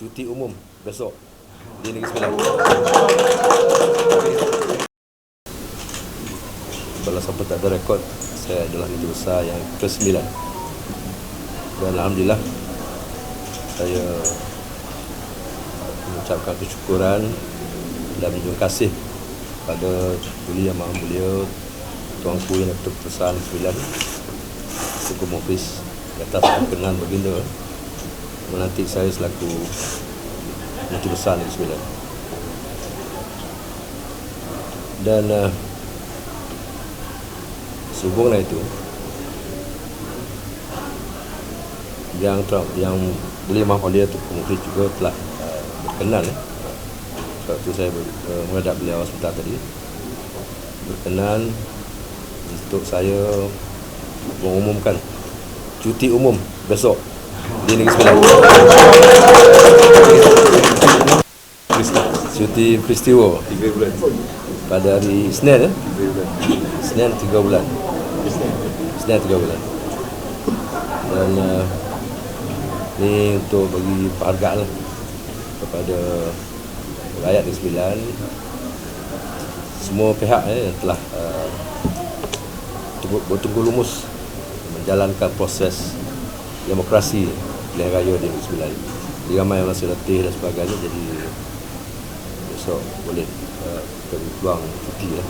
cuti umum besok di Negeri Sembilan. Kalau sampai tak ada rekod, saya adalah Menteri Besar yang ke-9. Dan alhamdulillah saya mengucapkan kesyukuran dan berterima kasih pada Beliau Yang Maha Mulia Tuanku Yang Di-Pertuan Besar Negeri Sembilan, Tengku Muhfiz, atas perkenan baginda melantik saya selaku Menteri Besar Negeri Sembilan. Dan sehubung dengan itu, yang Beliau Maha Mulia Tengku Muhfiz juga telah berkenan. Sebab itu saya menghadap beliau sebentar tadi, berkenan untuk saya mengumumkan cuti umum besok di Negeri Sembilan. Cuti peristiwa 3 bulan. pada hari Isnin, Isnin 3 bulan. Isnin 3 bulan. Dan ini untuk bagi penghargaan kepada rakyat Negeri Sembilan, semua pihak yang telah bertunggu lumus menjalankan proses demokrasi pilihan raya di Negeri Sembilan. Jadi ramai yang masih letih dan sebagainya, jadi besok boleh beri peluang cuti lah.